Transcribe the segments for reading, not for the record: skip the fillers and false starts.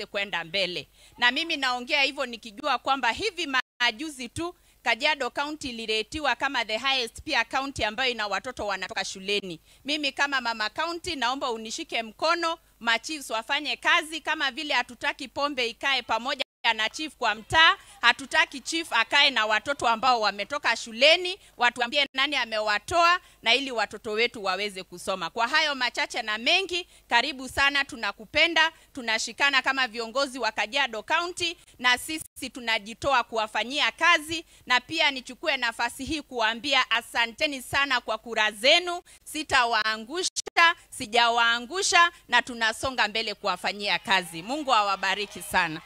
kwenda mbele. Na mimi naongea hivyo nikijua kwamba hivi majuzi tu Kajiado County iliretiwa kama the highest pia county ambayo ina watoto wanatoka shuleni. Mimi kama mama county naomba unishike mkono, machiefs wafanye kazi kama vile hatutaki pombe ikae pamoja na chief kwa mtaa, hatutaki chief akae na watoto ambao wametoka shuleni, watuambie nani amewatoa na ili watoto wetu waweze kusoma. Kwa hayo machache na mengi, karibu sana, tunakupenda, tunashikana kama viongozi wa Kajiado County na sisi tunajitoa kuwafanyia kazi. Na pia nichukue nafasi hii kuambia asanteni sana kwa kura zenu, sitawaangusha, sijawaangusha na tunasonga mbele kuwafanyia kazi. Mungu awabariki sana.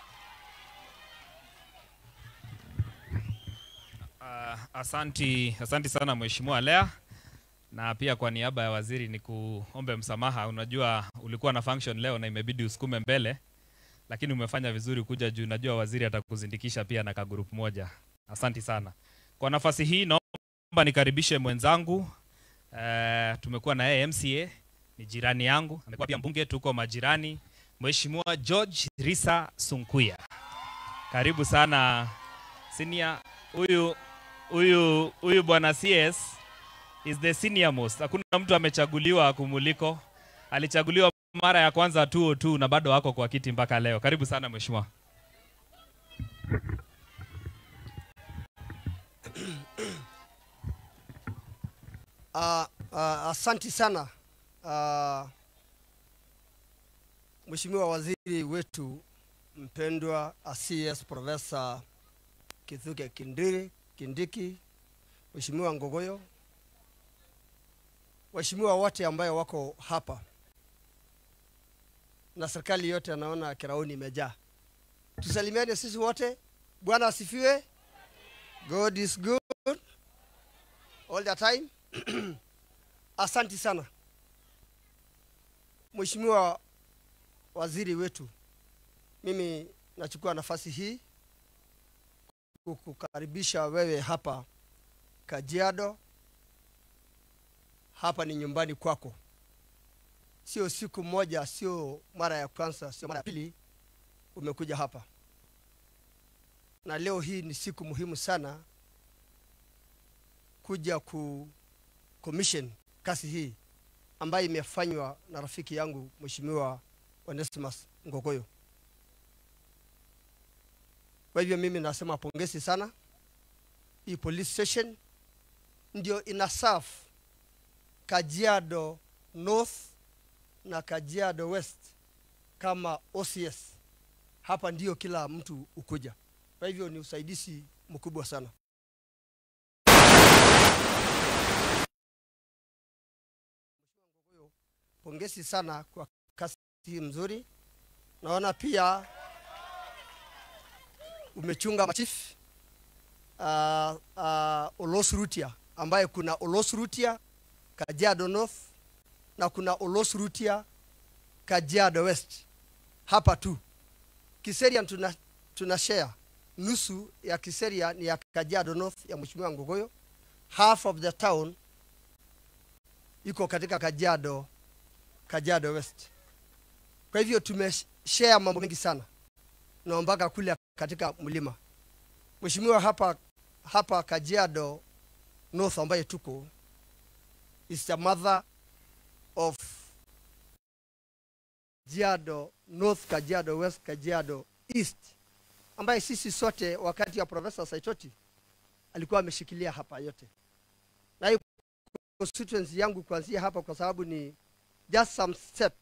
Asanti sana Mheshimiwa Lea, na pia kwa niaba ya waziri ni kuombe msamaha. Unajua ulikuwa na function leo na imebidi usukume mbele, lakini umefanya vizuri kuja juu najua waziri atakuzindikisha pia na kagroup moja. Asanti sana. Kwa nafasi hii naomba nikaribishe mwenzangu, tumekuwa na yeye MCA, ni jirani yangu, amekuwa pia mbunge, tuko majirani, Mheshimiwa George Risa Sunkuya. Karibu sana senior. Huyu bwana CS is the senior most. Hakuna mtu amechaguliwa kumuliko. Alichaguliwa mara ya kwanza 2002 na bado wako kwa kiti mpaka leo. Karibu sana mheshimiwa. Asante sana Mheshimiwa waziri wetu mpendwa CS Profesa Kithure Kindiki, Mheshimiwa Ngogoyo, Mheshimiwa wote ambayo wako hapa na serikali yote, anaona kiraoni imejaa. Tusalimiane sisi wote. Bwana asifiwe. God is good all the time. Asante sana Mheshimiwa waziri wetu, mimi nachukua nafasi hii kukukaribisha wewe hapa Kajiado. Hapa ni nyumbani kwako. Sio siku moja, sio mara ya kwanza, sio mara ya pili umekuja hapa. Na leo hii ni siku muhimu sana kuja commission kazi hii ambayo imefanywa na rafiki yangu Mheshimiwa Onesimus Ngogoyo. Kwa hivyo mimi nasema pongezi sana. Hii police station ndio inaserve Kajiado North na Kajiado West kama OCS. Hapa ndio kila mtu ukuja. Kwa hivyo ni usaidizi mkubwa sana. Pongezi sana kwa kazi mzuri. Naona pia umechunga machief Olosrutia, ambaye kuna Olosrutia Kajiado North na kuna Olosrutia Kajiado West. Hapa tu Kiseria tuna share nusu ya Kiseria ni ya Kajiado North ya Mheshimiwa Ngogoyo. Half of the town iko katika Kajiado West. Kwa hivyo tumeshare mambo mengi sana na mpaka kule katika mlima. Mheshimiwa, hapa Kajiado North ambaye tuko is the mother of Kajiado North, Kajiado West, Kajiado East, ambaye sisi sote wakati ya Professor Saitoti alikuwa ameshikilia hapa yote. Na hiyo constituency yangu kuanzia hapa kwa sababu ni just some step.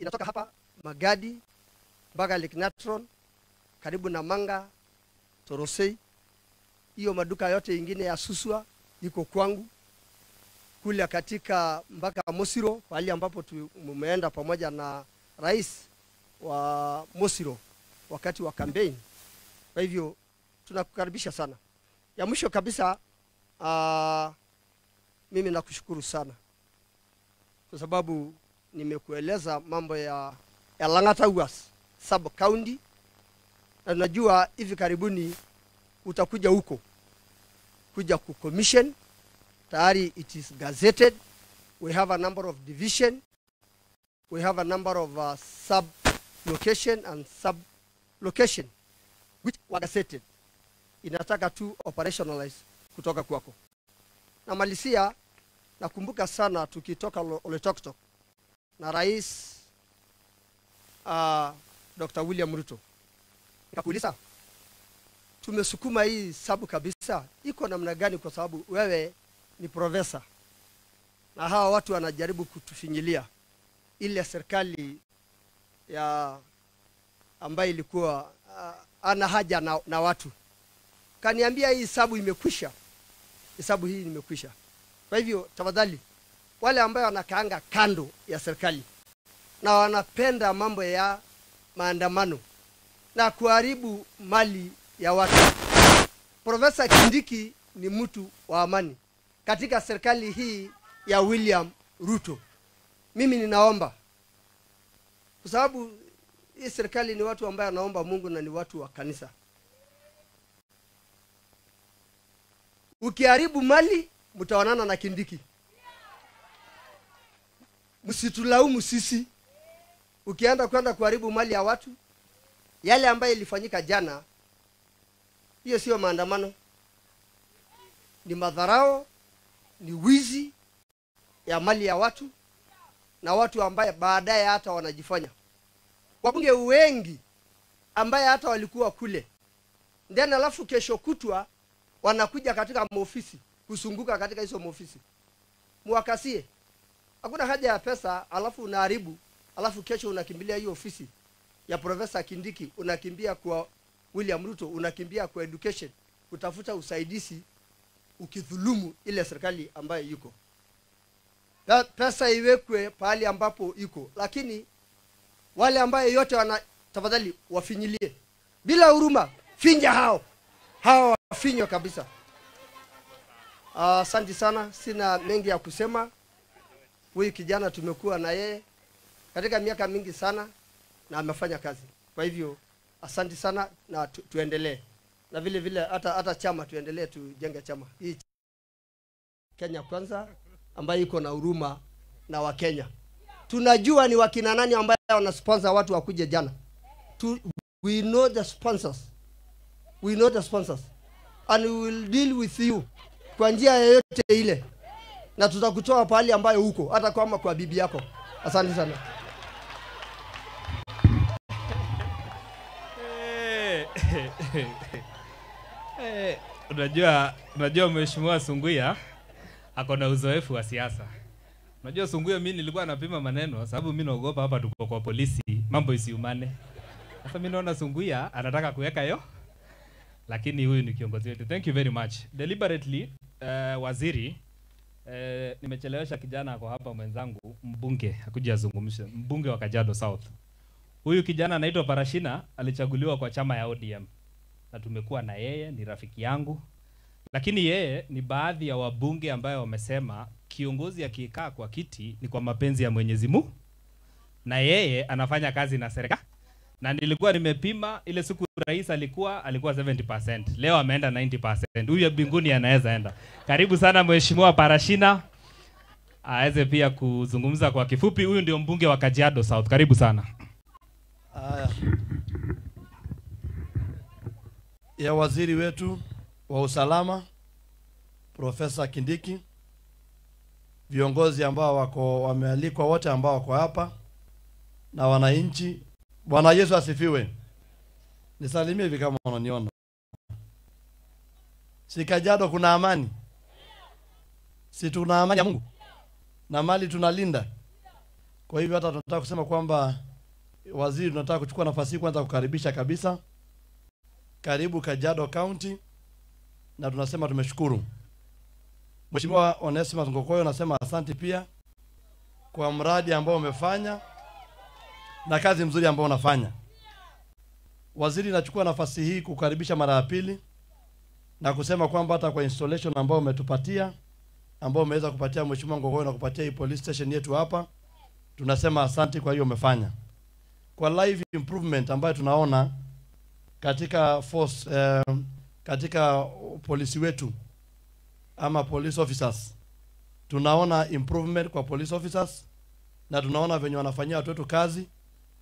Inatoka hapa Magadi mpaka Lake Natron, karibu na Manga, Torosei. Hiyo maduka yote ingine ya Suswa iko kwangu. Kule katika mpaka Mosiro, pale ambapo tumeenda pamoja na rais wa Mosiro wakati wa campaign. Kwa hivyo tunakukaribisha sana. Ya mwisho kabisa, mimi nakushukuru sana kwa sababu nimekueleza mambo ya Lang'ata Uas sub county, na najua hivi karibuni utakuja huko kuja commission. Tayari it is gazetted. We have a number of division, we have a number of sub location and sub location which were gazetted. Inataka tu operationalize kutoka kwako. Na malisia, nakumbuka sana tukitoka Oletoktok na Rais Dr. William Ruto. Nikakuuliza, tumesukuma hii sabu kabisa, iko namna gani? Kwa sababu wewe ni profesa na hawa watu wanajaribu kutufinyilia ile serikali ya ambayo ilikuwa ana haja na watu. Kaniambia hii hesabu imekwisha. Hesabu hii imekwisha. Kwa hivyo tafadhali, wale ambao wanakaanga kando ya serikali na wanapenda mambo ya maandamano na kuharibu mali ya watu. Profesa Kindiki ni mtu wa amani katika serikali hii ya William Ruto. Mimi ninaomba, kwa sababu hii serikali ni watu ambao wanaomba Mungu na ni watu wa kanisa. Ukiharibu mali, mtaonana na Kindiki. Msitulaumu sisi. Ukienda kuharibu mali ya watu, yale ambayo ilifanyika jana, hiyo sio maandamano. Ni madharau, ni wizi ya mali ya watu, na watu ambaye baadaye hata wanajifanya. Wabunge wengi ambaye hata walikuwa kule, ndani alafu kesho kutwa wanakuja katika maofisi, kusunguka katika hizo maofisi. Muwakasie. Hakuna haja ya pesa alafu unaharibu, alafu kesho unakimbilia hiyo ofisi ya Profesa Kindiki, unakimbia kwa William Ruto, unakimbia kwa education, kutafuta usaidizi, ukidhulumu ile serikali ambayo yuko. Pesa iwekwe pahali ambapo iko, lakini wale ambaye yote tafadhali wafinyilie bila huruma. Finja hao wafinywa kabisa. Asante sana, sina mengi ya kusema. Huyu kijana tumekuwa na yeye katika miaka mingi sana na amefanya kazi. Kwa hivyo asante sana, na tuendelee. Na vile vile hata chama tuendelee, tujenge chama hii Kenya Kwanza ambayo iko na huruma na Wakenya. Tunajua ni wakina nani ambao wanasponsor watu wakuje jana. We know the sponsors. We know the sponsors. And we will deal with you kwa njia yoyote ile. Na tutakutoa pahali ambayo huko, hata kama kwa bibi yako. Asante sana. Unajua Mheshimiwa Sunguya ako na uzoefu wa siasa. Unajua Sunguya, mimi nilikuwa napima maneno sababu mimi naogopa hapa tuko kwa polisi mambo isiumane. Sasa mimi naona Sunguya anataka kuweka hiyo, lakini huyu ni kiongozi wetu. Thank you very much. Deliberately waziri, nimechelewesha kijana ako hapa mwenzangu mbunge akuja azungumze, mbunge wa Kajiado South. Huyu kijana anaitwa Parashina, alichaguliwa kwa chama ya ODM. Na tumekuwa na yeye, ni rafiki yangu. Lakini yeye ni baadhi ya wabunge ambayo wamesema kiongozi akikaa kwa kiti ni kwa mapenzi ya Mwenyezi Mungu. Na yeye anafanya kazi na serikali. Na nilikuwa nimepima ile siku rais alikuwa 70%. Leo ameenda 90%. Huyu mbinguni anaweza enda. Karibu sana Mheshimiwa Parashina. Aweze pia kuzungumza kwa kifupi. Huyu ndio mbunge wa Kajiado South. Karibu sana. Ya waziri wetu wa usalama Profesa Kindiki, viongozi ambao wamealikwa wote ambao wako hapa, na wananchi. Bwana Yesu asifiwe. Nisalimie hivi kama unaniona. Si Kajiado kuna amani? Si tuna amani ya Mungu? Na mali tunalinda. Kwa hivyo hata tunataka kusema kwamba waziri, tunataka kuchukua nafasi hii kwanza kukaribisha kabisa. Karibu Kajiado County, na tunasema tumeshukuru. Mheshimiwa Onesima Ngokoyo, nasema asante pia kwa mradi ambao umefanya na kazi mzuri ambao unafanya. Waziri, nachukua nafasi hii kukaribisha mara ya pili na kusema kwamba hata kwa installation ambao umetupatia, ambao umeweza kupatia Mheshimiwa Ngokoyo na kupatia hii police station yetu hapa, tunasema asante kwa hiyo umefanya. Kwa live improvement ambayo tunaona katika force, katika polisi wetu ama police officers, tunaona improvement kwa police officers, na tunaona venye wanafanyia watu wetu kazi,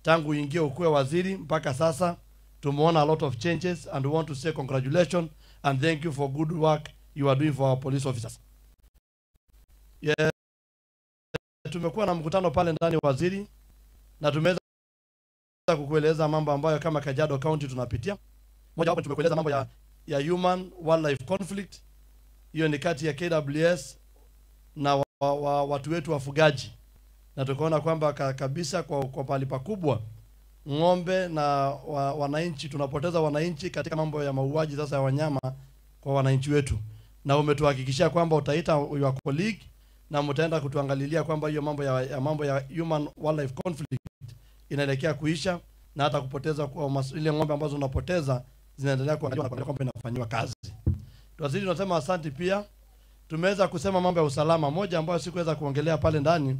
tangu uingie ukuwe waziri mpaka sasa tumeona a lot of changes, and we want to say congratulations and thank you for good work you are doing for our police officers. Yeah, tumekuwa na mkutano pale ndani waziri, na tumeweza kukueleza mambo ambayo kama Kajiado County tunapitia. Moja wapo tumekueleza mambo ya human wildlife conflict. Hiyo ni kati ya KWS na watu wetu wafugaji, na tukaona kwamba kabisa kwa pali pakubwa ng'ombe na wananchi, tunapoteza wananchi katika mambo ya mauaji sasa ya wanyama kwa wananchi wetu, na umetuhakikishia kwamba utaita your colleague na mtaenda kutuangalilia kwamba hiyo mambo ya human wildlife conflict inaelekea kuisha, na hata kupoteza kwa ile ng'ombe ambazo unapoteza zinaendelea kuangaliwa na kwamba inafanywa kazi. Waziri, tunasema asante. Pia tumeweza kusema mambo ya usalama. Moja ambayo sikuweza kuongelea pale ndani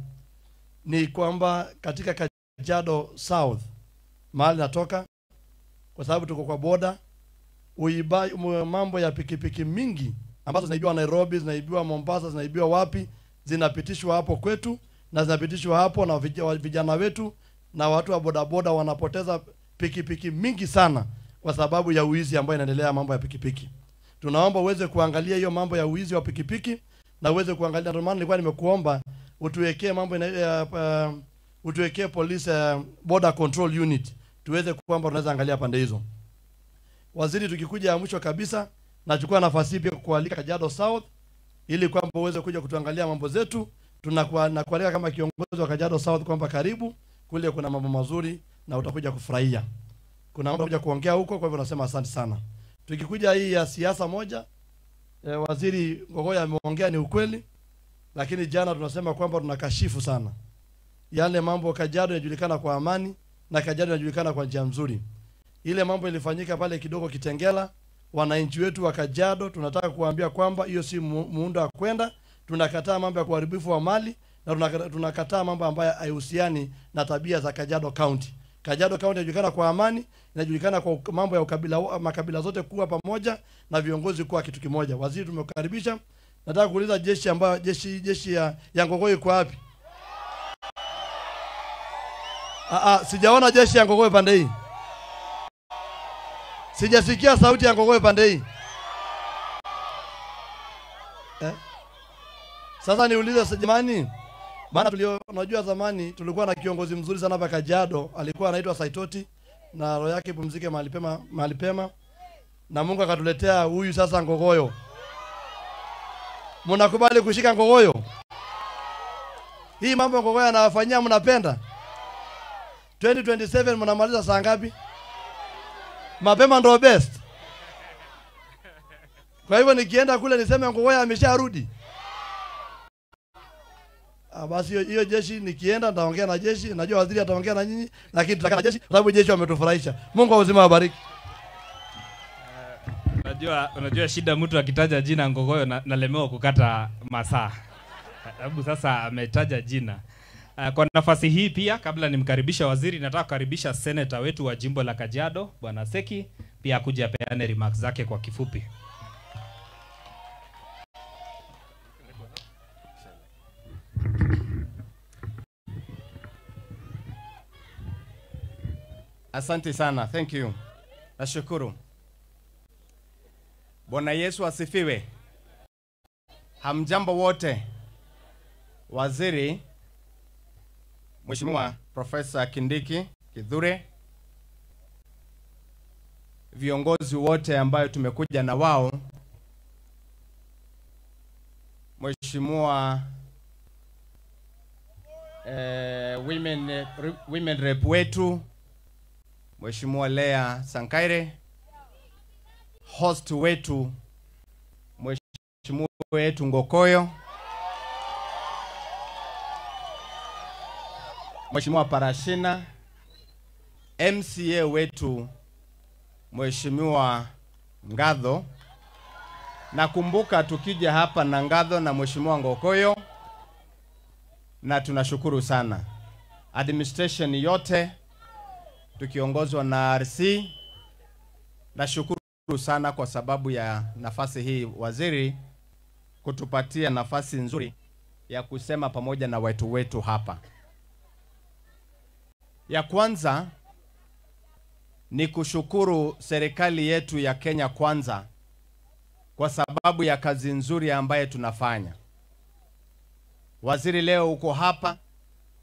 ni kwamba katika Kajiado South mahali natoka, kwa sababu tuko kwa border, mambo ya pikipiki mingi ambazo zinaibiwa Nairobi, zinaibiwa Mombasa, zinaibiwa wapi, zinapitishwa hapo kwetu, na zinapitishwa hapo na vijana wetu, na watu wa bodaboda wanapoteza pikipiki mingi sana kwa sababu ya uizi ambayo inaendelea mambo ya pikipiki. Tunaomba uweze kuangalia hiyo mambo ya uizi wa pikipiki, na uweze kuangalia. Ndio maana nilikuwa nimekuomba utuwekee mambo utuwekee police border control unit, tuweze kwamba tunaweza angalia pande hizo. Waziri, tukikuja ya mwisho kabisa, nachukua nafasi pia kualika Kajiado South ili kwamba uweze kuja kutuangalia mambo zetu. Tunakualika kama kiongozi wa Kajiado South kwamba karibu kule, kuna mambo mazuri na utakuja kufurahia. Kuna mambo kuja kuongea huko, kwa hivyo nasema asante sana. Tukikuja hii ya siasa moja, Waziri Ngogoya ameongea ni ukweli, lakini jana tunasema kwamba tunakashifu sana yale mambo. Kajiado inajulikana kwa amani na Kajiado inajulikana kwa njia nzuri. Ile mambo ilifanyika pale kidogo Kitengela, wananchi wetu wa Kajiado tunataka kuambia kwamba hiyo si muundo wa kwenda. Tunakataa mambo ya kuharibifu wa mali, na tunakataa mambo ambayo haihusiani na tabia za Kajiado County. Kajiado County inajulikana kwa amani, inajulikana kwa mambo ya ukabila, makabila zote kuwa pamoja na viongozi kuwa kitu kimoja. Waziri, tumekukaribisha. Nataka kuuliza jeshi ya Ngogoyo iko wapi? Sijaona jeshi ya Ngogoyo pande hii. Sijasikia sauti ya Ngogoyo pande hii. Sasa niulize jamani, maana unajua zamani tulikuwa na kiongozi mzuri sana hapa Kajiado, alikuwa anaitwa Saitoti, na roho yake pumzike mahali pema, na Mungu akatuletea huyu sasa Ngogoyo. Mnakubali kushika Ngogoyo? Hii mambo Ngogoyo anawafanyia mnapenda? 2027 mnamaliza saa ngapi? Mapema ndio best. Kwa hivyo nikienda kule niseme Ngogoyo amesharudi. Basi hiyo jeshi nikienda nitaongea na jeshi, najua waziri ataongea na nyinyi, lakini tutakaa na jeshi kwa sababu jeshi wametufurahisha. Mungu uzima wabariki. Unajua shida mtu akitaja jina Ngogoyo nalemewa kukata masaa. Sababu sasa ametaja jina. Kwa nafasi hii pia, kabla nimkaribisha waziri, nataka kukaribisha senator wetu wa jimbo la Kajiado, Bwana Seki, pia kuja peane remarks zake kwa kifupi. Asante sana, thank you. Nashukuru. Bwana Yesu asifiwe. Hamjambo wote. Waziri Mheshimiwa Profesa Kindiki Kûhingûra, viongozi wote ambayo tumekuja na wao, Mheshimiwa women rep wetu Mheshimiwa Lea Sankaire, host wetu Mheshimiwa wetu Ngokoyo, Mheshimiwa Parashina, MCA wetu Mheshimiwa Ngadho. Nakumbuka tukija hapa na Ngadho na Mheshimiwa Ngokoyo, na tunashukuru sana. Administration yote tukiongozwa na RC, nashukuru sana kwa sababu ya nafasi hii waziri, kutupatia nafasi nzuri ya kusema pamoja na watu wetu hapa. Ya kwanza ni kushukuru serikali yetu ya Kenya Kwanza kwa sababu ya kazi nzuri ambaye tunafanya. Waziri leo uko hapa,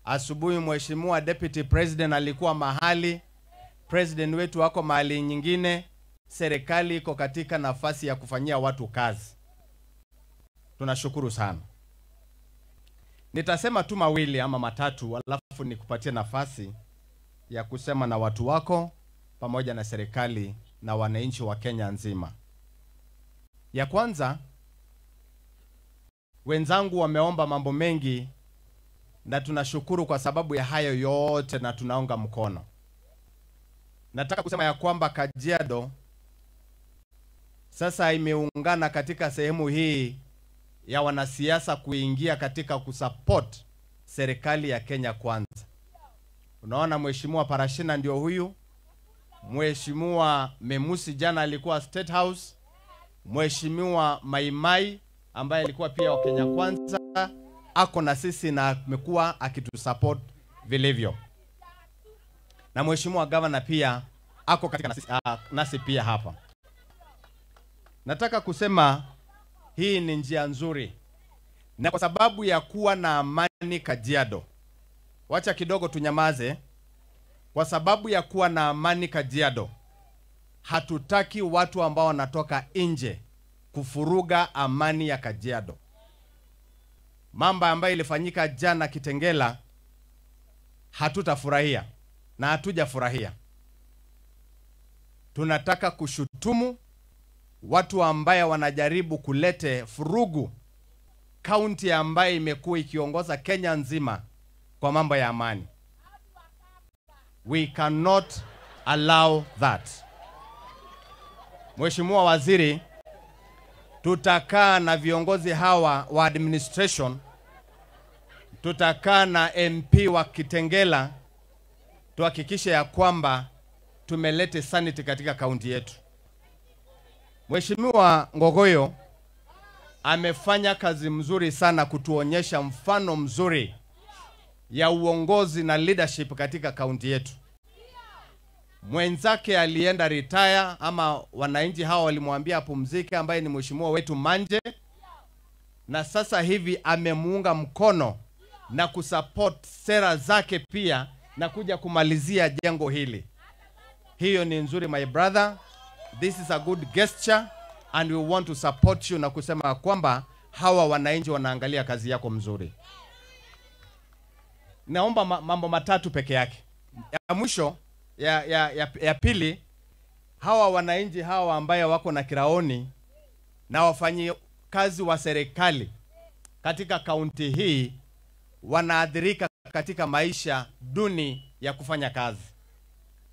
asubuhi Mheshimiwa Deputy President alikuwa mahali, President wetu wako mahali nyingine, serikali iko katika nafasi ya kufanyia watu kazi. Tunashukuru sana. Nitasema tu mawili ama matatu, alafu nikupatie nafasi ya kusema na watu wako pamoja na serikali na wananchi wa Kenya nzima. Ya kwanza, wenzangu wameomba mambo mengi na tunashukuru kwa sababu ya hayo yote na tunaunga mkono. Nataka kusema ya kwamba Kajiado sasa imeungana katika sehemu hii ya wanasiasa kuingia katika kusupport serikali ya Kenya Kwanza. Unaona Mheshimiwa Parashina ndio huyu, Mheshimiwa Memusi jana alikuwa State House, Mheshimiwa Maimai ambaye alikuwa pia wa Kenya Kwanza ako na sisi na amekuwa akitusupport vilivyo. Na Mheshimiwa Governor pia ako katika nasi pia hapa. Nataka kusema hii ni njia nzuri. Na kwa sababu ya kuwa na amani Kajiado, wacha kidogo tunyamaze. Kwa sababu ya kuwa na amani Kajiado, hatutaki watu ambao wanatoka nje kufuruga amani ya Kajiado. Mambo ambayo ilifanyika jana Kitengela hatutafurahia na hatujafurahia. Tunataka kushutumu watu ambao wanajaribu kulete furugu kaunti ambayo imekuwa ikiongoza Kenya nzima kwa mambo ya amani. We cannot allow that. Mheshimiwa Waziri, tutakaa na viongozi hawa wa administration, tutakaa na MP wa Kitengela, tuhakikishe ya kwamba tumelete sanity katika kaunti yetu. Mheshimiwa Ngogoyo amefanya kazi mzuri sana kutuonyesha mfano mzuri ya uongozi na leadership katika kaunti yetu. Mwenzake alienda retire ama wananchi hao walimwambia apumzike, ambaye ni mheshimiwa wetu Manje, na sasa hivi amemuunga mkono na kusupport sera zake pia na kuja kumalizia jengo hili. Hiyo ni nzuri my brother. This is a good gesture and we want to support you na kusema kwamba hawa wananchi wanaangalia kazi yako mzuri. Naomba mambo matatu peke yake. Ya mwisho ya pili, hawa wananchi hawa ambaye wako na kiraoni na wafanyi kazi wa serikali katika kaunti hii wanaathirika katika maisha duni ya kufanya kazi.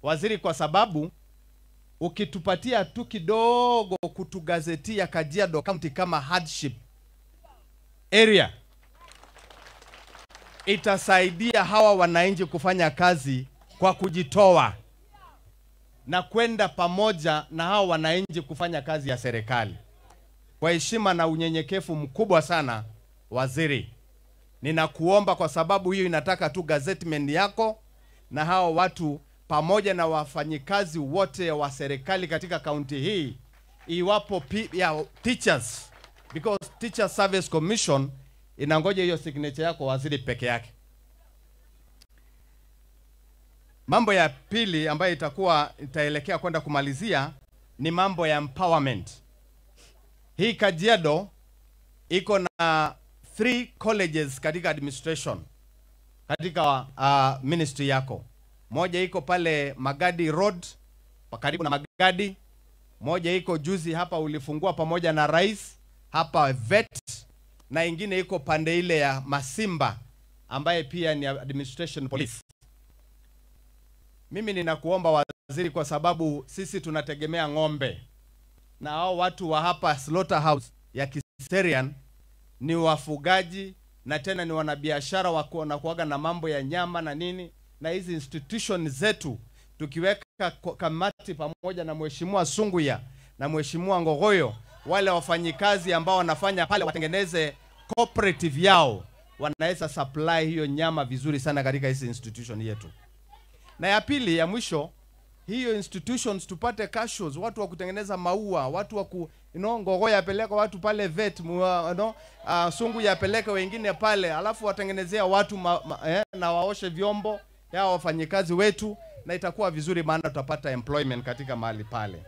Waziri, kwa sababu ukitupatia tu kidogo kutugazetia Kajiado County kama hardship area, itasaidia hawa wananchi kufanya kazi kwa kujitoa na kwenda pamoja na hawa wananchi kufanya kazi ya serikali. Kwa heshima na unyenyekevu mkubwa sana, waziri, ninakuomba kwa sababu hiyo inataka tu gazettement yako na hawa watu pamoja na wafanyikazi wote wa serikali katika kaunti hii, iwapo teachers, because Teacher Service Commission inangoja hiyo signature yako waziri peke yake. Mambo ya pili ambayo itaelekea kwenda kumalizia ni mambo ya empowerment. Hii Kajiado iko na 3 colleges katika administration, katika ministry yako. Moja iko pale Magadi Road, karibu na Magadi. Moja iko juzi hapa ulifungua pamoja na rais hapa vet, na ingine iko pande ile ya Masimba ambaye pia ni administration police. Mimi ninakuomba waziri, kwa sababu sisi tunategemea ng'ombe na hao watu wa hapa slaughterhouse ya Kiserian ni wafugaji na tena ni wanabiashara wako na kuaga na mambo ya nyama na nini, na hizi institution zetu tukiweka kamati pamoja na Mheshimiwa Sunguya na Mheshimiwa Ngogoyo, wale wafanyikazi ambao wanafanya pale watengeneze cooperative yao, wanaweza supply hiyo nyama vizuri sana katika hizi institution yetu. Na ya pili ya mwisho, hiyo institutions tupate cashews, watu wa kutengeneza maua, watu wa ngogo yapeleka watu pale vet, sungu yapeleka wengine pale, alafu watengenezea watu na waoshe vyombo ya wafanyikazi wetu, na itakuwa vizuri, maana tutapata employment katika mahali pale.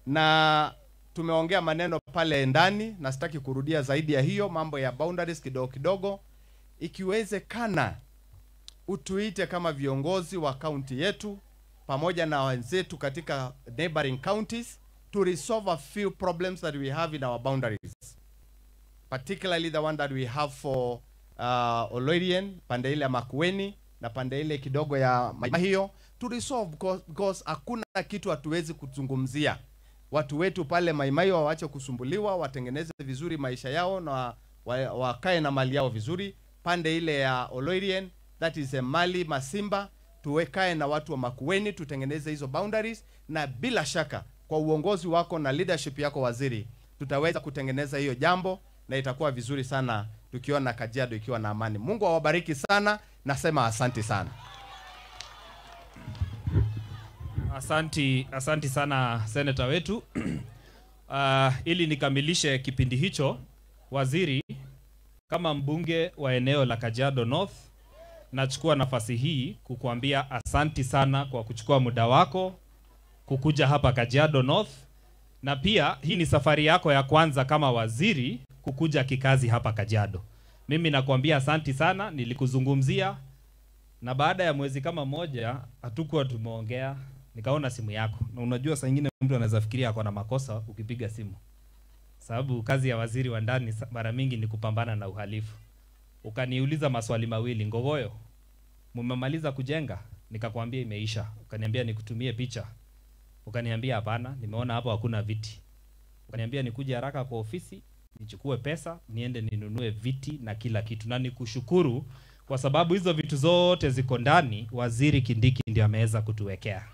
Na tumeongea maneno pale ndani, na sitaki kurudia zaidi ya hiyo, mambo ya boundaries kidogo kidogo. Ikiwezekana utuite kama viongozi wa county yetu pamoja na wenzetu katika neighboring counties to resolve a few problems that we have in our boundaries, particularly the one that we have for Oloirian, pande ile ya Makueni na pande ile kidogo ya hiyo, to resolve, because hakuna kitu hatuwezi kuzungumzia. Watu wetu pale Maimayo waache kusumbuliwa, watengeneze vizuri maisha yao na wakae na mali yao vizuri. Pande ile ya Oloirian, that is a Mali Masimba, tuwekae na watu wa Makueni, tutengeneze hizo boundaries, na bila shaka kwa uongozi wako na leadership yako waziri, tutaweza kutengeneza hiyo jambo, na itakuwa vizuri sana tukiona Kajiado ikiwa na amani. Mungu awabariki sana, nasema asante sana. Asanti sana senator wetu. Ili nikamilishe kipindi hicho, waziri, kama mbunge wa eneo la Kajiado North, nachukua nafasi hii kukuambia asanti sana kwa kuchukua muda wako kukuja hapa Kajiado North, na pia hii ni safari yako ya kwanza kama waziri kukuja kikazi hapa Kajiado. Mimi nakwambia asanti sana, nilikuzungumzia, na baada ya mwezi kama moja hatukuwa tumeongea, nikaona simu yako. Na unajua saa nyingine mtu anaweza fikiria ako na makosa ukipiga simu, sababu kazi ya waziri wa ndani mara mingi ni kupambana na uhalifu. Ukaniuliza maswali mawili, Ngogoyo, mmemaliza kujenga? Nikakwambia imeisha. Ukaniambia nikutumie picha. Ukaniambia hapana, nimeona hapo hakuna viti. Ukaniambia nikuje haraka kwa ofisi, nichukue pesa, niende ninunue viti na kila kitu. Na nikushukuru kwa sababu hizo vitu zote ziko ndani, waziri Kindiki ndio ameweza kutuwekea.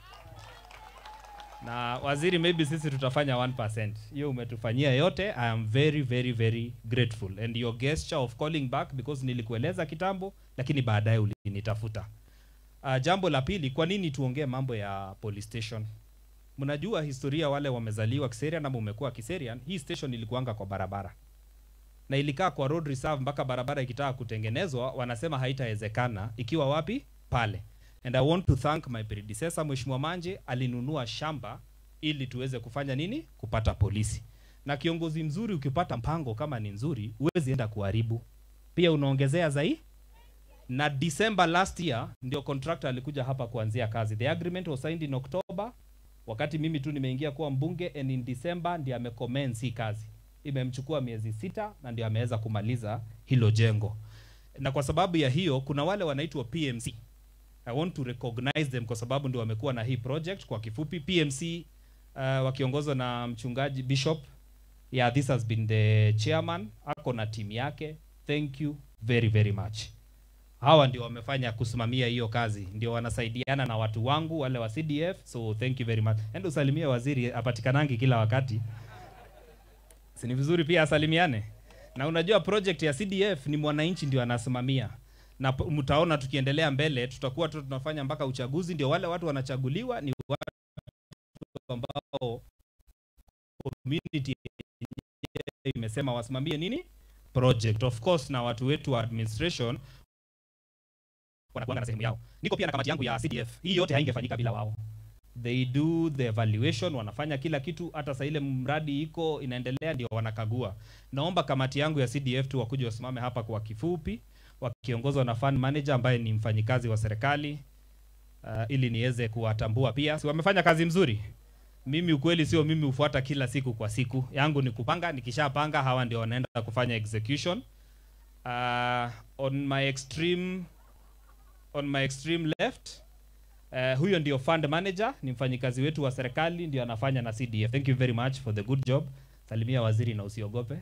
Na waziri, maybe sisi tutafanya 1%. Hiyo umetufanyia yote. I am very very very grateful, and your gesture of calling back, because nilikueleza kitambo lakini baadaye ulinitafuta. Jambo la pili, kwa nini tuongee mambo ya police station? Mnajua historia, wale wamezaliwa Kiserian na umekuwa Kiserian, hii station ilikuanga kwa barabara. Na ilikaa kwa road reserve mpaka barabara ikitaka kutengenezwa, wanasema haitawezekana ikiwa wapi? Pale. And I want to thank my predecessor Mheshimiwa Manje, alinunua shamba ili tuweze kufanya nini? Kupata polisi. Na kiongozi mzuri ukipata mpango kama ni nzuri, huwezi enda kuharibu. Pia unaongezea zaidi. Na December last year ndio contractor alikuja hapa kuanzia kazi. The agreement was signed in October, wakati mimi tu nimeingia kuwa mbunge, and in December ndio amecommence hii kazi. Imemchukua miezi 6 na ndio ameweza kumaliza hilo jengo. Na kwa sababu ya hiyo kuna wale wanaitwa PMC. I want to recognize them kwa sababu ndio wamekuwa na hii project. Kwa kifupi PMC, wakiongozwa na mchungaji Bishop. Yeah, this has been the chairman, ako na team yake. Thank you very very much. Hawa ndio wamefanya kusimamia hiyo kazi, ndio wanasaidiana na watu wangu wale wa CDF, so thank you very much. Endo usalimie waziri, apatikanangi kila wakati. Si ni vizuri pia asalimiane. Na unajua project ya CDF ni mwananchi ndio anasimamia. Na mtaona tukiendelea mbele tutakuwa tunafanya mpaka uchaguzi, ndio wale watu wanachaguliwa ni watu ambao community imesema wasimamie nini? Project. Of course na watu wetu wa administration wanakuwa na sehemu yao. Niko pia na kamati yangu ya CDF. Hii yote haingefanyika bila wao. They do the evaluation, wanafanya kila kitu, hata saa ile mradi iko inaendelea ndio wanakagua. Naomba kamati yangu ya CDF tu wakuje wasimame hapa kwa kifupi, wakiongozwa na fund manager ambaye ni mfanyikazi wa serikali, ili niweze kuwatambua pia. Si wamefanya kazi mzuri? Mimi ukweli sio mimi ufuata kila siku kwa siku. Yangu ni kupanga, nikishapanga hawa ndio wanaenda kufanya execution. On my extreme left, huyo ndio fund manager, ni mfanyikazi wetu wa serikali, ndio anafanya na CDF. Thank you very much for the good job. Salimia waziri na usiogope.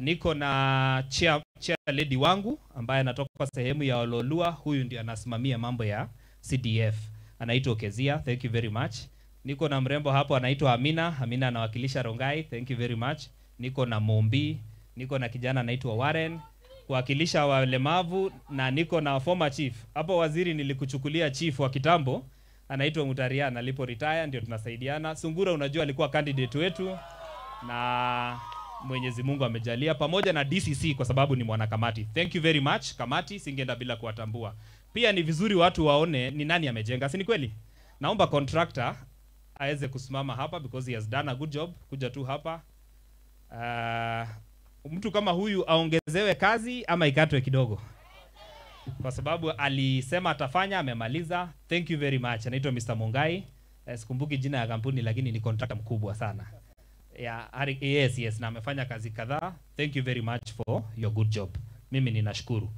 Niko na chair lady wangu ambaye anatoka sehemu ya Ololua, huyu ndio anasimamia mambo ya CDF. Anaitwa Kezia, thank you very much. Niko na mrembo hapo anaitwa Amina, Amina anawakilisha Rongai, thank you very much. Niko na Mombi, niko na kijana anaitwa Warren, kuwakilisha walemavu, na niko na former chief. Hapo waziri nilikuchukulia chief wa kitambo, anaitwa Mutariana, alipo retire ndio tunasaidiana. Sungura unajua alikuwa candidate wetu na Mwenyezi Mungu amejalia, pamoja na DCC kwa sababu ni mwanakamati. Thank you very much kamati, singeenda bila kuwatambua. Pia ni vizuri watu waone ni nani amejenga, si ni kweli? Naomba contractor aweze kusimama hapa because he has done a good job. Kuja tu hapa. Mtu kama huyu aongezewe kazi ama ikatwe kidogo, kwa sababu alisema atafanya, amemaliza. Thank you very much. Anaitwa Mr. Mongai. Sikumbuki jina ya kampuni lakini ni contractor mkubwa sana. Yes, na amefanya kazi kadhaa. Thank you very much for your good job. Mimi ninashukuru.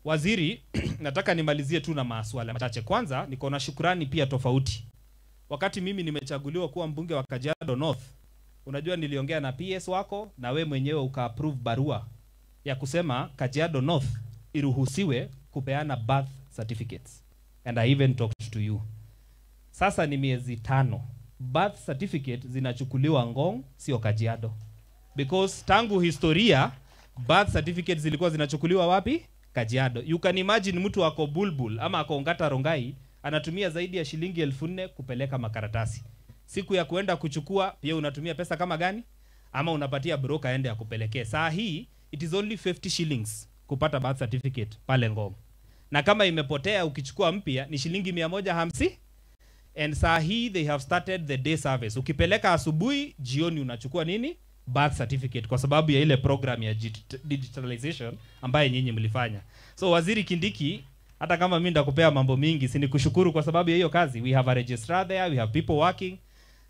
Waziri, nataka nimalizie tu na maswala machache. Kwanza, niko na shukrani pia tofauti. Wakati mimi nimechaguliwa kuwa mbunge wa Kajiado North, unajua niliongea na PS wako na we mwenyewe uka-approve barua ya kusema Kajiado North iruhusiwe kupeana birth certificates. And I even talked to you. Sasa ni miezi 5. Birth certificate zinachukuliwa Ngong, sio Kajiado. Because tangu historia, birth certificates zilikuwa zinachukuliwa wapi? Kajiado. You can imagine mtu ako Bulbul ama ako Ngata Rongai anatumia zaidi ya shilingi 1400 kupeleka makaratasi. Siku ya kuenda kuchukua pia unatumia pesa kama gani? Ama unapatia broker aende akupelekee. Saa hii it is only 50 shillings kupata birth certificate pale Ngong. Na kama imepotea ukichukua mpya ni shilingi 150. And saa hii they have started the day service. Ukipeleka asubuhi, jioni unachukua nini? Birth certificate, kwa sababu ya ile program ya digitalization ambaye nyinyi mlifanya. So Waziri Kindiki, hata kama mimi ndakupea mambo mingi, si nikushukuru kwa sababu ya hiyo kazi. We have a registrar there, we have people working.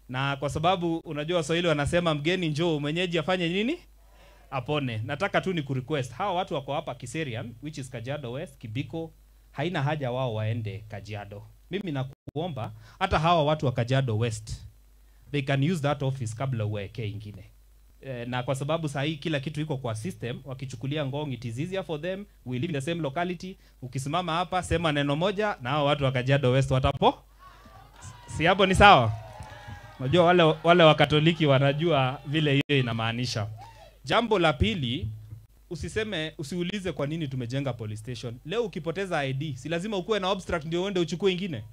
Na kwa sababu unajua Waswahili wanasema mgeni njoo mwenyeji afanye nini? Apone. Nataka tu ni kurequest hawa watu wako hapa Kiserian, which is Kajiado West, Kibiko, haina haja wao waende Kajiado. Mimi nakuomba hata hawa watu wa Kajiado West, they can use that office kabla uweke ingine. Na kwa sababu saa hii kila kitu iko kwa system, wakichukulia Ngong it is easier for them. We live in the same locality. Ukisimama hapa sema neno moja na hawa watu wa Kajiado West watapo. Si hapo ni sawa? Unajua wale wa Katoliki wanajua vile hiyo inamaanisha. Jambo la pili, usiulize kwa nini tumejenga police station. Leo ukipoteza ID, si lazima ukuwe na abstract ndio uende uchukue ingine.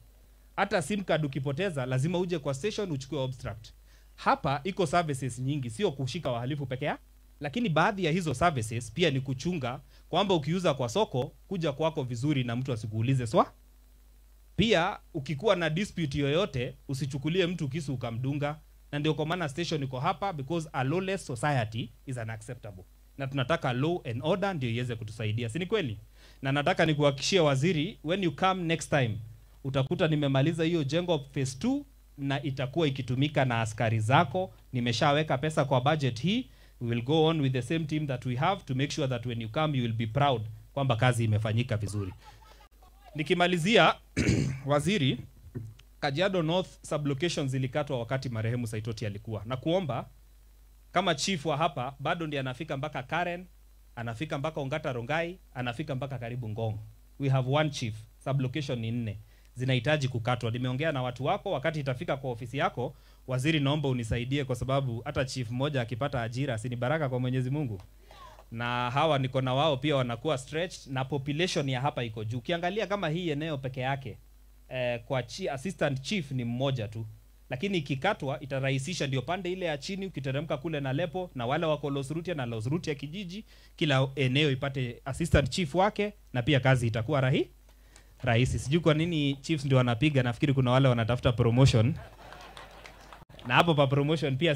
Hata SIM card ukipoteza, lazima uje kwa station uchukue abstract. Hapa iko services nyingi, sio kushika wahalifu peke yake, lakini baadhi ya hizo services pia ni kuchunga kwamba ukiuza kwa soko, kuja kwako vizuri na mtu asikuulize swa. Pia ukikuwa na dispute yoyote, usichukulie mtu kisu ukamdunga. Na ndio kwa maana station iko hapa, because a lawless society is unacceptable. Na tunataka law and order ndio iweze kutusaidia. Si ni kweli? Na nataka nikuhakikishie Waziri, when you come next time, utakuta nimemaliza hiyo jengo phase 2 na itakuwa ikitumika na askari zako. Nimeshaweka pesa kwa budget hii. We will go on with the same team that we have to make sure that when you come you will be proud kwamba kazi imefanyika vizuri. Nikimalizia Waziri, Kajiado North sublocations zilikatwa wakati marehemu Saitoti alikuwa. Na kuomba kama chief wa hapa bado ndiye anafika mpaka Karen, anafika mpaka Ongata Rongai, anafika mpaka karibu Ngong. We have one chief, sublocation ni 4. Zinahitaji kukatwa. Nimeongea na watu wako, wakati itafika kwa ofisi yako, Waziri naomba unisaidie kwa sababu hata chief mmoja akipata ajira si ni baraka kwa Mwenyezi Mungu. Na hawa niko na wao pia wanakuwa stretched na population ya hapa iko juu. Ukiangalia kama hii eneo peke yake kwa assistant chief ni mmoja tu. Lakini ikikatwa itarahisisha ndio pande ile ya chini ukiteremka kule na Lepo na wale wako Losrutia na Losrutia kijiji, kila eneo ipate assistant chief wake na pia kazi itakuwa rahisi. Sijui kwa nini chiefs ndio wanapiga, nafikiri kuna wale wanatafuta promotion. Na hapo pa promotion pia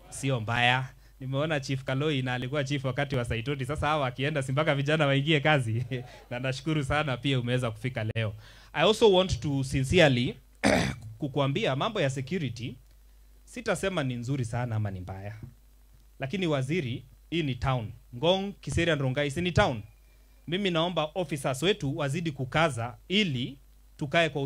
sio mbaya. Nimeona Chief Kaloi na alikuwa chief wakati wa Saitoti. Sasa hawa akienda simpaka vijana waingie kazi. Na nashukuru sana pia umeweza kufika leo. I also want to sincerely kukuambia mambo ya security sitasema ni nzuri sana ama ni mbaya. Lakini Waziri, hii ni town. Ngong, Kiserian, Rongai si ni town. Mimi naomba officers wetu wazidi kukaza ili tukae kwa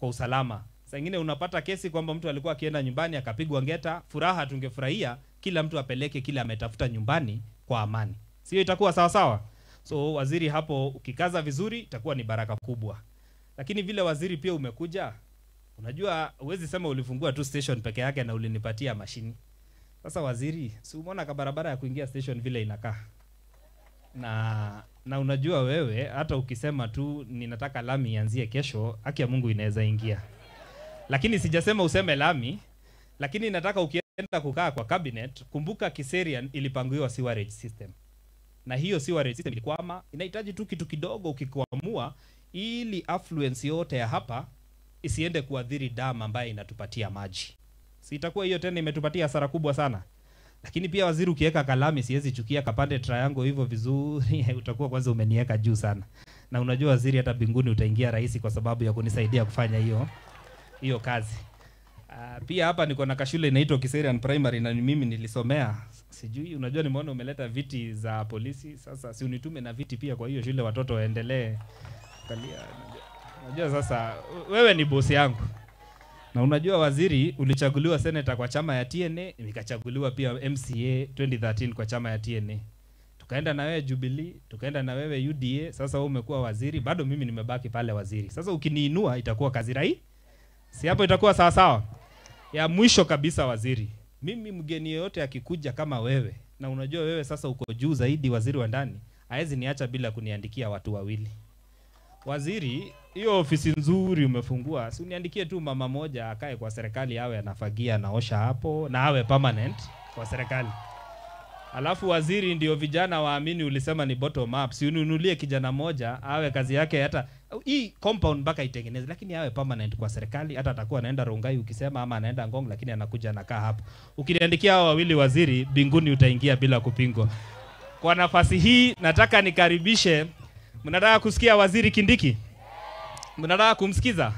usalama. Saa nyingine unapata kesi kwamba mtu alikuwa akienda nyumbani akapigwa ngeta, furaha tungefurahia kila mtu apeleke kile ametafuta nyumbani kwa amani. Sio itakuwa sawa sawa? So Waziri, hapo ukikaza vizuri itakuwa ni baraka kubwa. Lakini vile Waziri pia umekuja, unajua huwezi sema ulifungua tu station peke yake na ulinipatia mashini. Sasa Waziri, si umeona barabara ya kuingia station vile inakaa? na unajua wewe hata ukisema tu ninataka lami ianzie kesho, haki ya Mungu inaweza ingia. Lakini sijasema useme lami, lakini nataka ukienda kukaa kwa cabinet, kumbuka Kiserian ilipangiwa sewerage system. Na hiyo sewerage system ilikwama, inahitaji tu kitu kidogo ukikwamua ili affluence yote ya hapa isiende kuadhiri dam ambayo inatupatia maji. Si itakuwa hiyo tena imetupatia hasara kubwa sana. Lakini pia waziri, ukiweka kalami siwezi chukia kapande triangle hivyo vizuri, utakuwa kwanza umeniweka juu sana. Na unajua waziri, hata binguni utaingia rahisi kwa sababu ya kunisaidia kufanya hiyo kazi. Pia hapa niko na kashule inaitwa Kiserian Primary na mimi nilisomea. Sijui unajua nimeona umeleta viti za polisi, sasa si unitume na viti pia kwa hiyo shule watoto waendelee. Unajua sasa wewe ni bosi yangu. Na unajua waziri, ulichaguliwa senator kwa chama ya TNA, nikachaguliwa pia MCA 2013 kwa chama ya TNA. Tukaenda na wewe Jubilee, tukaenda na wewe UDA, sasa wewe umekuwa waziri, bado mimi nimebaki pale waziri. Sasa ukiniinua itakuwa kazi rahisi. Si hapo itakuwa sawa sawa? Ya mwisho kabisa waziri, mimi mgeni yote akikuja kama wewe, na unajua wewe sasa uko juu zaidi waziri wa ndani, haezi niacha bila kuniandikia watu wawili. Waziri, hiyo ofisi nzuri umefungua, si uniandikie tu mama moja akae kwa serikali, awe anafagia naosha hapo na awe permanent kwa serikali. Alafu waziri, ndio vijana waamini ulisema ni bottom up, si ununulie kijana moja awe kazi yake hata hii compound mpaka itengeneze, lakini awe permanent kwa serikali. Hata atakuwa anaenda Rongai ukisema, ama anaenda Ngong, lakini anakuja anakaa hapo. Ukiniandikia hao wawili waziri, binguni utaingia bila kupingwa. Kwa nafasi hii nataka nikaribishe, mnataka kusikia waziri Kindiki? Mnataka kumsikiza?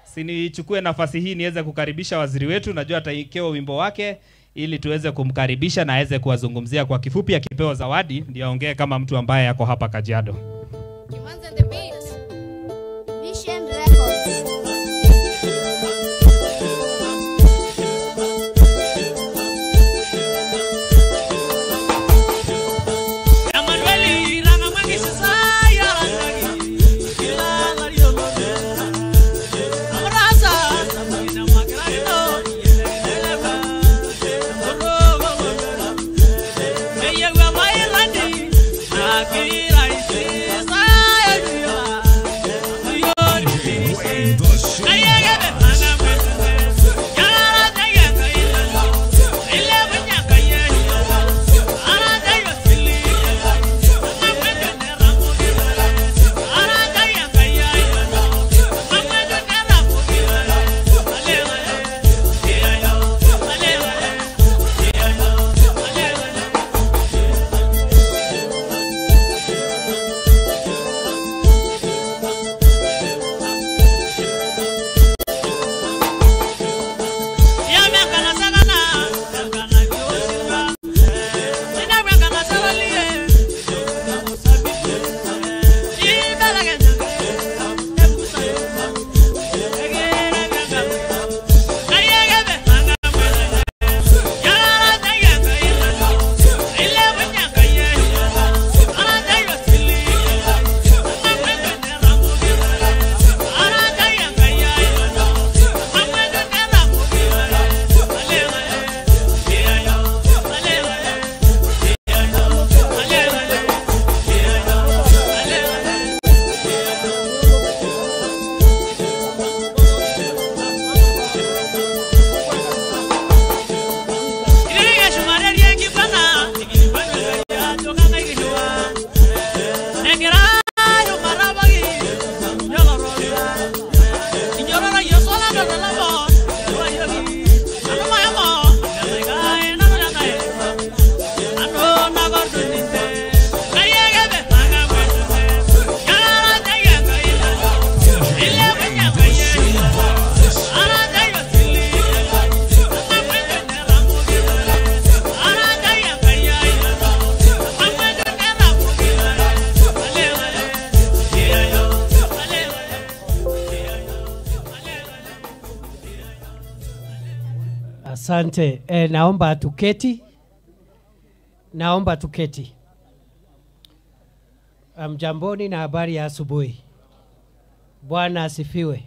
Sinichukue nafasi hii niweze kukaribisha waziri wetu, najua ataikewa wimbo wake ili tuweze kumkaribisha na aweze kuwazungumzia kwa kifupi, akipewa zawadi ndio aongee kama mtu ambaye yako hapa Kajiado. The beat. Mission Records. Asante. Naomba tuketi. Naomba tuketi. Mjamboni na habari ya asubuhi. Bwana asifiwe.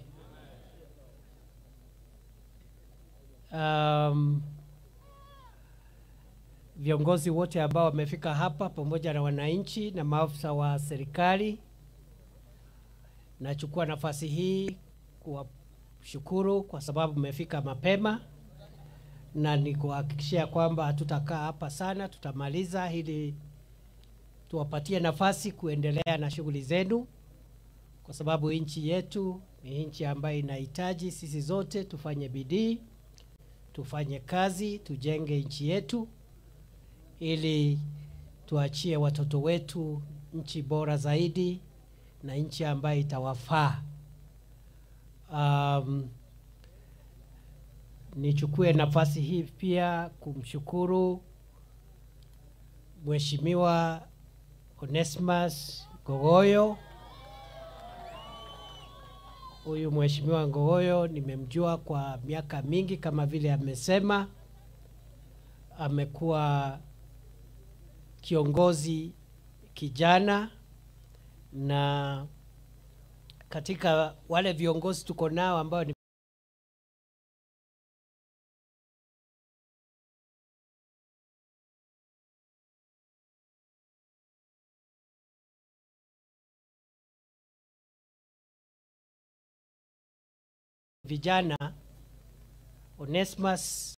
viongozi wote ambao wamefika hapa pamoja na wananchi na maafisa wa serikali. Nachukua nafasi hii kuwashukuru kwa sababu mmefika mapema, na nikuhakikishia kwamba hatutakaa hapa sana, tutamaliza ili tuwapatie nafasi kuendelea na shughuli zenu, kwa sababu nchi yetu ni nchi ambayo inahitaji sisi zote tufanye bidii, tufanye kazi, tujenge nchi yetu ili tuachie watoto wetu nchi bora zaidi na nchi ambayo itawafaa. Nichukue nafasi hii pia kumshukuru Mheshimiwa Onesmus Ngogoyo. Huyu Mheshimiwa Ngogoyo nimemjua kwa miaka mingi, kama vile amesema. Amekuwa kiongozi kijana, na katika wale viongozi tuko nao ambao ni vijana, Onesmus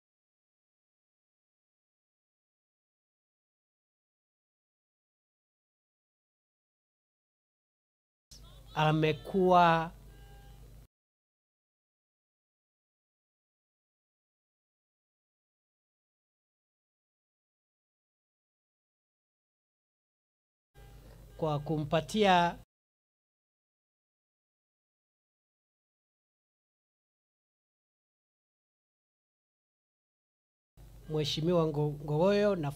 amekuwa kwa kumpatia Mheshimiwa Ngogoyo na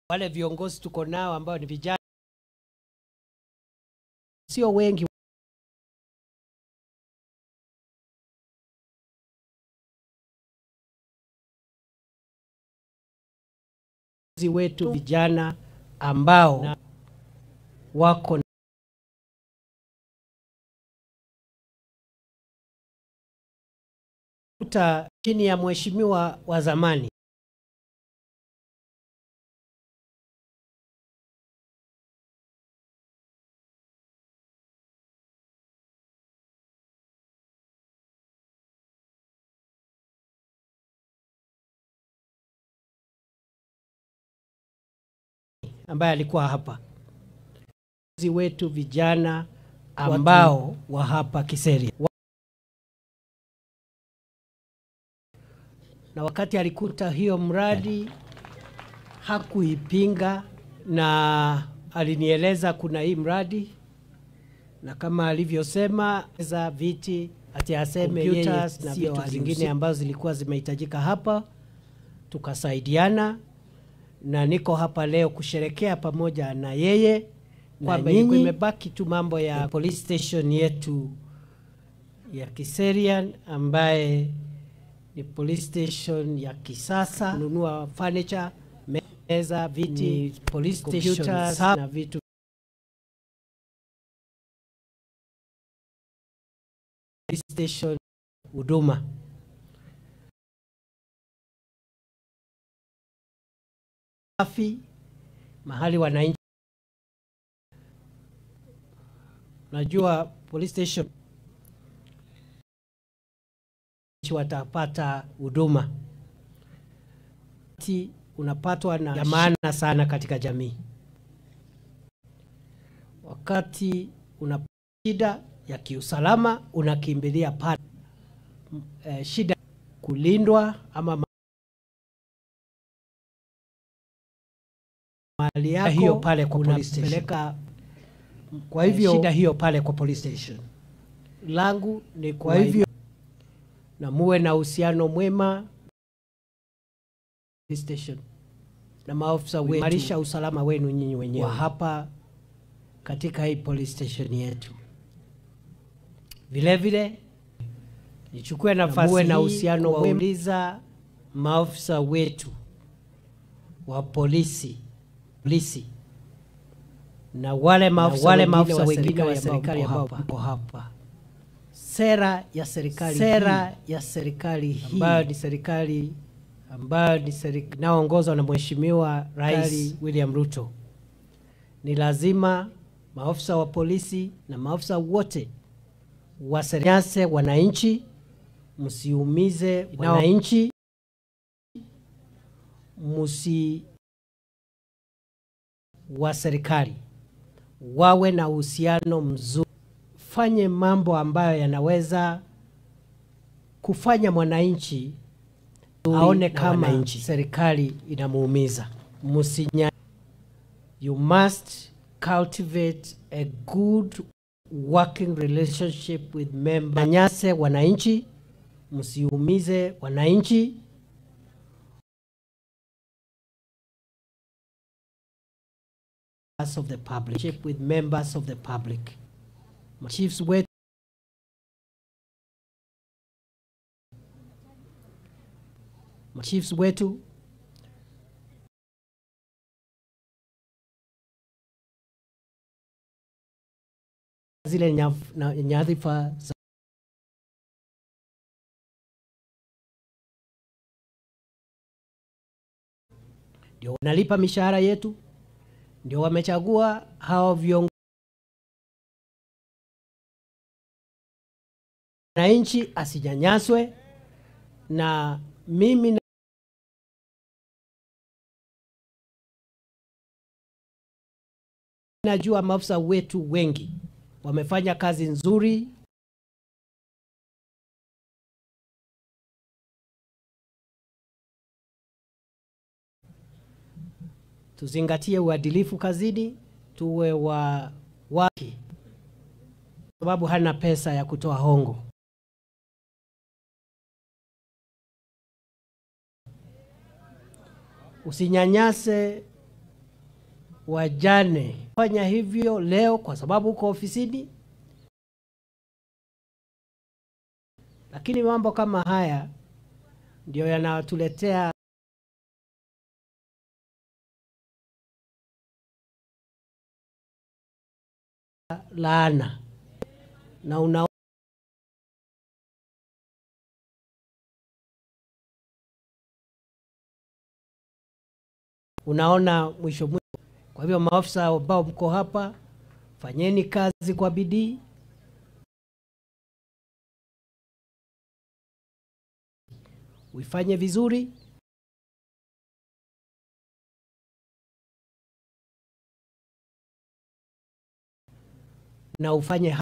wale viongozi tuko nao ambao ni vijana, sio wengi, wetu vijana ambao wako chini ya mheshimiwa wa zamani ambaye alikuwa hapa, wetu vijana ambao wa hapa Kiseria. Na wakati alikuta hiyo mradi hakuipinga, na alinieleza kuna hii mradi, na kama alivyosema za viti ati aseme yeye na vitu vingine ambazo zilikuwa zimehitajika hapa, tukasaidiana, na niko hapa leo kusherekea pamoja na yeye. Kwamba imebaki tu mambo ya police station yetu ya Kiseria, ambaye ni police station ya kisasa, kununua furniture, meza, viti, police station na vitu police station huduma. Safi mahali wananchi, najua police station watapata huduma unapatwa na maana sana katika jamii. Wakati una shida ya kiusalama unakimbilia pale, shida kulindwa ama mali yako hiyo pale kwa police station. Kwa hivyo shida hiyo pale kwa police station langu ni kwa hivyo, na muwe na uhusiano mwema police station na maafisa wetu, kuimarisha usalama wenu nyinyi wenyewe hapa katika hii police station yetu. Vile vile nichukue nafasi muwe na uhusiano wa kuuliza maafisa wetu wa polisi na wale maafisa wengine wa serikali ambao wako hapa. Sera ya serikali hii ambayo ni serikali ambayo ni inayoongozwa na Mheshimiwa Rais William Ruto, ni lazima maafisa wa polisi na maafisa wote wasanyase wananchi, msiumize wananchi, wa serikali wawe na uhusiano mzuri, fanye mambo ambayo yanaweza kufanya mwananchi aone kama serikali inamuumiza. You must cultivate a good working relationship with members. Nyase wananchi, msiumize wananchi. Of the public, with members of the public. Chiefs wetu zile nyadhifa ndio wanalipa mishahara yetu, ndio wamechagua hao viongozi. Wananchi asijanyaswe, na mimi najua maafisa wetu wengi wamefanya kazi nzuri. Tuzingatie uadilifu kazini, tuwe waki, sababu hana pesa ya kutoa hongo. Usinyanyase wajane. Fanya hivyo leo kwa sababu uko ofisini, lakini mambo kama haya ndio yanatuletea laana. Na unaona mwisho. Kwa hivyo maafisa ambao mko hapa, fanyeni kazi kwa bidii. Uifanye vizuri na ufanye